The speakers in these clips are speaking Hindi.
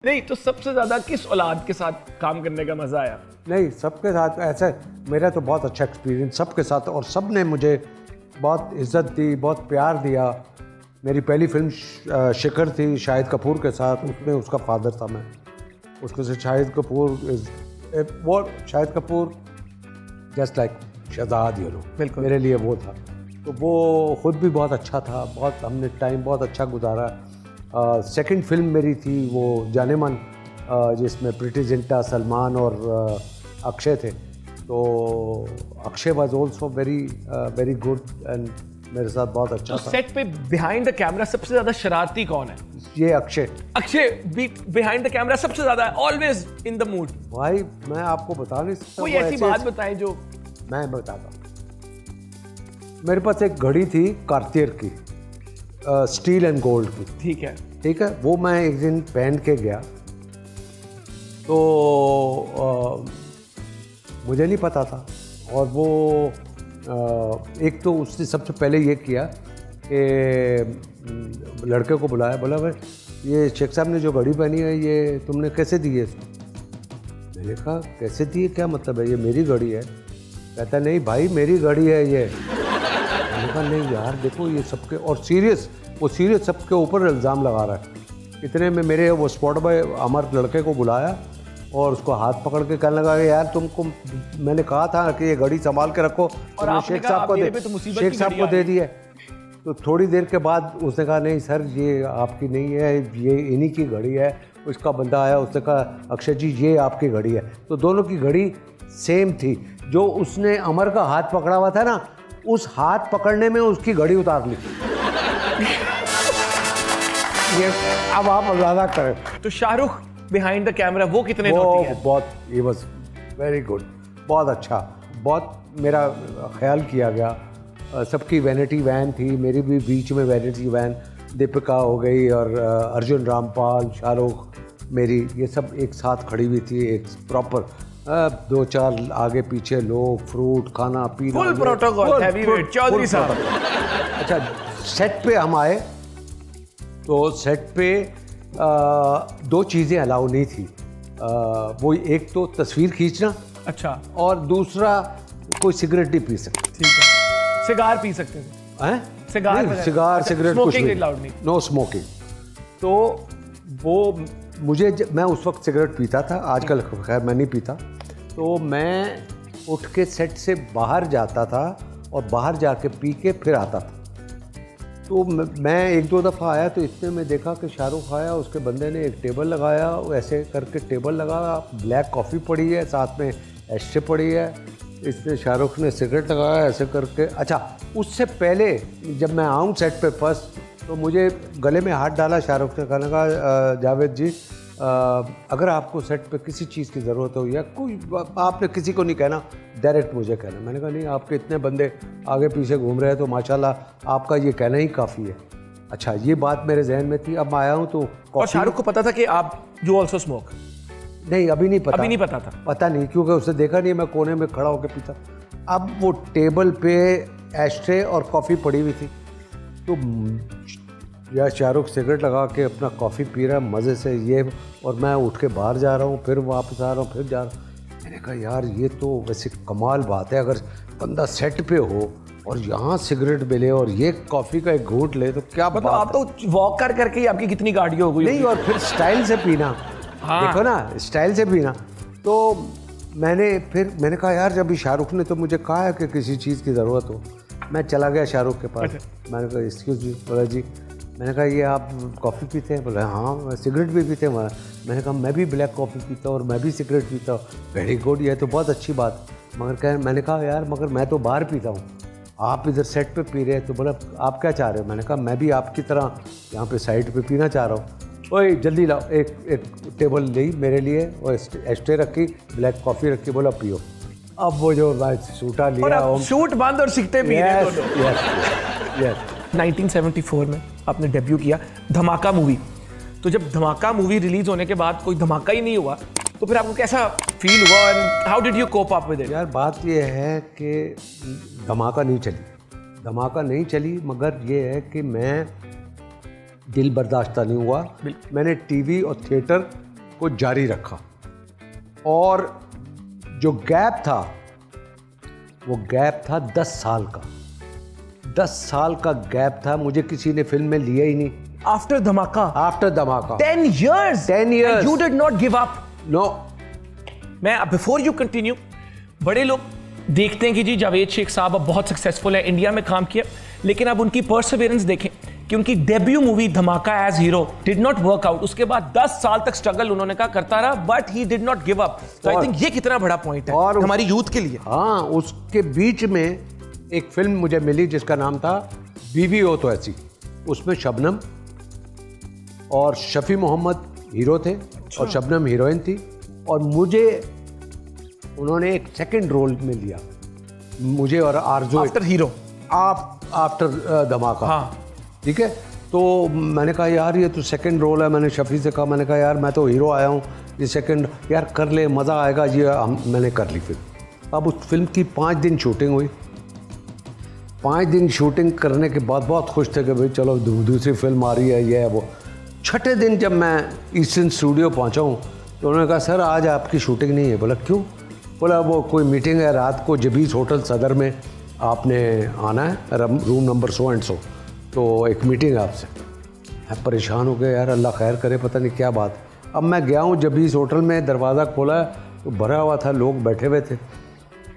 नहीं तो सबसे ज्यादा किस औलाद के साथ काम करने का मजा आया? नहीं, सबके साथ ऐसे मेरा तो बहुत अच्छा एक्सपीरियंस सबके साथ, और सब ने मुझे बहुत इज़्ज़त दी, बहुत प्यार दिया। मेरी पहली फिल्म शिखर थी शाहिद कपूर के साथ, उसमें उसका फादर था मैं। उसके से Shahid Kapoor Shahid Kapoor just like Shahzad, you know, बिल्कुल। मेरे लिए वो था। तो वो ख़ुद भी बहुत अच्छा था, बहुत हमने टाइम बहुत अच्छा गुजारा। सेकंड फिल्म मेरी थी वो जाने मन, जिसमें प्रीति जिंटा, सलमान और अक्षय थे। तो Akshay was also very good and मेरे साथ बहुत अच्छा तो था। सेट पे बिहाइंड द कैमरा सबसे ज्यादा शरारती कौन है? ये अक्षय बिहाइंड द कैमरा सबसे ज्यादा ऑलवेज इन द मूड। भाई मैं आपको बता नहीं सकता। कोई वो ऐसी बात बताएं जो मैं बताता हूँ। मेरे पास एक घड़ी थी कार्टियर की, स्टील एंड गोल्ड की, ठीक है। वो मैं एक दिन पहन के गया तो मुझे नहीं पता था। और वो एक तो उसने सबसे पहले ये किया कि लड़के को बुलाया, बोला भाई ये शेख साहब ने जो घड़ी पहनी है ये तुमने कैसे दी है इसको? मैंने कहा कैसे दी है, क्या मतलब है, ये मेरी घड़ी है। कहता नहीं भाई मेरी घड़ी है ये। मैंने कहा नहीं यार देखो ये सबके, और वो सीरियस सबके ऊपर इल्ज़ाम लगा रहा है। इतने में मेरे वो स्पॉट बॉय अमर लड़के को बुलाया और उसको हाथ पकड़ के कहने लगा यार तुमको मैंने कहा था कि ये घड़ी संभाल के रखो, और आपने शेख साहब को दे दी है। तो थोड़ी देर के बाद उसने कहा नहीं सर ये आपकी नहीं है, ये इन्हीं की घड़ी है। उसका बंदा आया, उसने कहा अक्षय जी ये आपकी घड़ी है। तो दोनों की घड़ी सेम थी। जो उसने अमर का हाथ पकड़ा हुआ था ना, उस हाथ पकड़ने में उसकी घड़ी उतार ली। ये अब आप अंदाजा करें। तो शाहरुख बिहाइंड द कैमरा वो कितने होती है? बहुत, ही वाज वेरी गुड, बहुत अच्छा, बहुत मेरा ख्याल किया गया। सबकी वैनिटी वैन थी, मेरी भी बीच में वैनिटी वैन, दीपिका हो गई और अर्जुन रामपाल, शाहरुख, मेरी, ये सब एक साथ खड़ी हुई थी। एक प्रॉपर 2-4 आगे पीछे लोग, फ्रूट खाना पीना, फुल प्रोटोकॉल, हैवीवेट चौधरी साहब। अच्छा, सेट पे हम आए तो सेट पे 2 चीज़ें अलाउ नहीं थी। वो एक तो तस्वीर खींचना, अच्छा, और दूसरा कोई सिगरेट नहीं पी सकते। ठीक है, सिगार पी सकते थे? सिगार सिगरेट कुछ नहीं, नो स्मोकिंग। तो वो मैं उस वक्त सिगरेट पीता था, आजकल खैर मैं नहीं पीता। तो मैं उठ के सेट से बाहर जाता था और बाहर जाके पी के फिर आता था। तो मैं 1-2 दफ़ा आया तो इतने में देखा कि शाहरुख आया, उसके बंदे ने एक टेबल लगाया, ऐसे करके टेबल लगाया, ब्लैक कॉफ़ी पड़ी है, साथ में एस्ट्रे पड़ी है, इसने शाहरुख ने सिगरेट लगाया ऐसे करके। अच्छा, उससे पहले जब मैं आऊँ सेट पे फर्स्ट, तो मुझे गले में हाथ डाला शाहरुख ने, कहने कहा जावेद जी अगर आपको सेट पे किसी चीज़ की ज़रूरत हो या कोई, आपने किसी को नहीं कहना, डायरेक्ट मुझे कहना। मैंने कहा नहीं, आपके इतने बंदे आगे पीछे घूम रहे हैं तो माशाल्लाह आपका ये कहना ही काफ़ी है। अच्छा, ये बात मेरे जहन में थी। अब आया हूँ तो और शाहरुख को पता था कि आप यू ऑल्सो स्मोक? नहीं, अभी नहीं पता था। पता नहीं, क्योंकि उसने देखा नहीं, मैं कोने में खड़ा होकर पीता। अब वो टेबल पे एस्ट्रे और कॉफ़ी पड़ी हुई थी, तो या शाहरुख सिगरेट लगा के अपना कॉफ़ी पी रहा है मज़े से, ये, और मैं उठ के बाहर जा रहा हूँ, फिर वापस आ रहा हूँ, फिर जा रहा हूँ। मैंने कहा यार ये तो वैसे कमाल बात है, अगर बंदा सेट पे हो और यहाँ सिगरेट मिले और ये कॉफ़ी का एक घूंट ले तो क्या मतलब आप तो वॉक कर करके ही आपकी कितनी गाड़ियाँ हो गई। नहीं, और फिर स्टाइल से पीना। हाँ। देखो ना, स्टाइल से पीना। तो मैंने कहा यार जब भी शाहरुख ने तो मुझे कहा है कि किसी चीज़ की ज़रूरत हो। मैं चला गया शाहरुख के पास। मैंने कहा एक्सक्यूज़ मी, बोला जी। मैंने कहा ये आप कॉफ़ी पीते हैं? बोला हाँ। सिगरेट भी पीते हैं? मैंने कहा मैं भी ब्लैक कॉफ़ी पीता हूँ और मैं भी सिगरेट पीता हूँ। वेरी गुड, ये तो बहुत अच्छी बात। मैंने कहा यार मगर मैं तो बाहर पीता हूँ, आप इधर सेट पे पी रहे हैं, तो बोला आप क्या चाह रहे हो? मैंने कहा मैं भी आपकी तरह यहाँ पे साइड पे पीना चाह रहा हूँ। ओए जल्दी लाओ, एक टेबल ली मेरे लिए और एस्ट्रे रखी, ब्लैक कॉफ़ी रखी, बोला पियो। अब वो जो सूटा लिया, सूट बंद और सिगरेट पी रहे हैं। यस। 1974 में आपने डेब्यू किया धमाका मूवी। तो जब धमाका मूवी रिलीज होने के बाद कोई धमाका ही नहीं हुआ, तो फिर आपको कैसा फील हुआ and how did you cope up with it? यार बात ये है कि धमाका नहीं चली, मगर ये है कि मैं दिल बर्दाश्त नहीं हुआ। मैंने टीवी और थिएटर को जारी रखा। और जो गैप था वो गैप था 10 साल का। 10 साल का गैप था, मुझे किसी ने फिल्म में लिया ही नहीं। आफ्टर धमाका, आफ्टर धमाका 10 years 10 years you did not give up. No. मैं बिफोर यू कंटिन्यू, बड़े लोग देखते हैं कि जी जावेद शेख साहब अब बहुत सक्सेसफुल है, इंडिया में काम किया, लेकिन अब उनकी परसिवियरेंस देखें कि उनकी debut movie Dhamaka as hero did not work out. उसके बाद 10 साल तक स्ट्रगल उन्होंने कहा करता रहा, but he did not give up. तो आई थिंक ये कितना बड़ा पॉइंट है और हमारी यूथ के लिए। हाँ, उसके बीच में एक फिल्म मुझे मिली जिसका नाम था बीवी हो तो ऐसी। उसमें शबनम और शफी मोहम्मद हीरो थे और शबनम हीरोइन थी, और मुझे उन्होंने एक सेकंड रोल में लिया, मुझे और आरजू आफ्टर हीरो, आफ्टर धमाका। हाँ, ठीक है। तो मैंने कहा यार ये तो सेकंड रोल है। मैंने शफी से कहा, मैंने कहा यार मैं तो हीरो आया हूँ, ये सेकंड यार कर ले, मज़ा आएगा। ये मैंने कर ली फिल्म। अब उस फिल्म की 5 दिन शूटिंग हुई। 5 दिन शूटिंग करने के बाद बहुत खुश थे कि भाई चलो दूसरी फिल्म आ रही है, ये है वो। 6ठे दिन जब मैं ईस्टर्न स्टूडियो पहुँचा हूँ तो उन्होंने कहा सर आज आपकी शूटिंग नहीं है। बोला क्यों? बोला वो कोई मीटिंग है रात को जबीस होटल सदर में, आपने आना है, room number so and so, तो एक मीटिंग है आपसे। मैं परेशान हो गया यार, अल्लाह खैर करे, पता नहीं क्या बात। अब मैं गया हूँ जबीस होटल में, दरवाज़ा खोला तो भरा हुआ था, लोग बैठे हुए थे,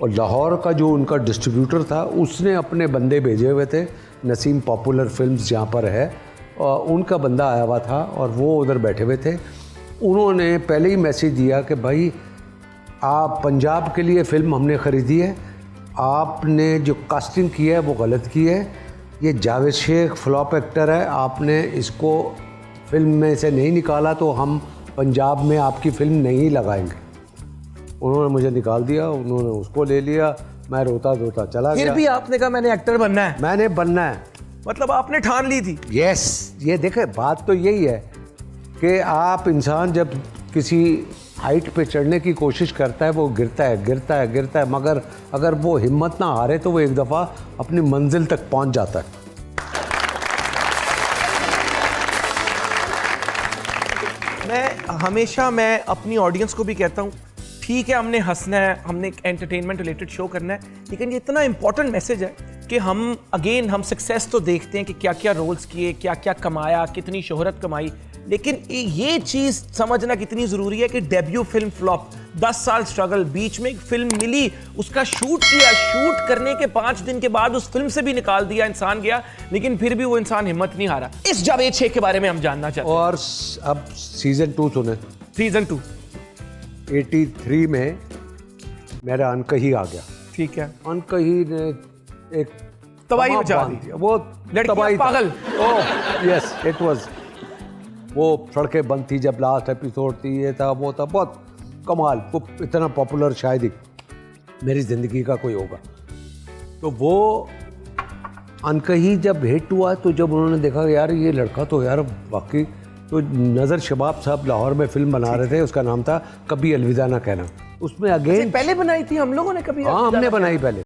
और लाहौर का जो उनका डिस्ट्रीब्यूटर था उसने अपने बंदे भेजे हुए थे, नसीम पॉपुलर फिल्म्स जहाँ पर है, और उनका बंदा आया हुआ था और वो उधर बैठे हुए थे। उन्होंने पहले ही मैसेज दिया कि भाई आप पंजाब के लिए फ़िल्म हमने ख़रीदी है, आपने जो कास्टिंग की है वो गलत की है, ये जावेद शेख फ्लॉप एक्टर है, आपने इसको फिल्म में से नहीं निकाला तो हम पंजाब में आपकी फ़िल्म नहीं लगाएंगे। उन्होंने मुझे निकाल दिया, उन्होंने उसको ले लिया, मैं रोता रोता चला गया। फिर भी आपने कहा मैंने एक्टर बनना है, मैंने बनना है, मतलब आपने ठान ली थी। यस। ये देखे बात तो यही है कि आप इंसान जब किसी हाइट पे चढ़ने की कोशिश करता है वो गिरता है गिरता है गिरता है, मगर अगर वो हिम्मत ना हारे तो वो एक दफ़ा अपनी मंजिल तक पहुंच जाता है। मैं अपनी ऑडियंस को भी कहता हूँ, ठीक है हमने हंसना है, हमने एक एंटरटेनमेंट रिलेटेड शो करना है, लेकिन ये इतना इंपॉर्टेंट मैसेज है कि हम सक्सेस तो देखते हैं कि क्या क्या रोल्स किए, क्या क्या कमाया, कितनी शोहरत कमाई, लेकिन ये चीज़ समझना कितनी ज़रूरी है कि डेब्यू फिल्म फ्लॉप, 10 साल स्ट्रगल, बीच में एक फिल्म मिली, उसका शूट किया, शूट करने के 5 दिन के बाद उस फिल्म से भी निकाल दिया, इंसान गया, लेकिन फिर भी वो इंसान हिम्मत नहीं हारा। इस जावेद शेख के बारे में हम जानना चाहते हैं। और अब सीज़न 2 सुने। सीजन 2 83 में मेरा अनकही आ गया। ठीक है, अनकही ने एक तबाही मचा दी, वो लड़कियां पागल। Oh yes, it was. वो सड़कें बंद थी जब लास्ट एपिसोड थी, ये था वो था, बहुत कमाल। वो इतना पॉपुलर शायद ही मेरी ज़िंदगी का कोई होगा। तो वो अनकही जब हिट हुआ तो जब उन्होंने देखा यार ये लड़का तो यार वाकई, तो नज़र शबाब साहब लाहौर में फिल्म बना रहे थे, उसका नाम था कभी अलविदा ना कहना। उसमें अगेन पहले बनाई थी हम लोगों ने कभी? हाँ, हमने बनाई पहले।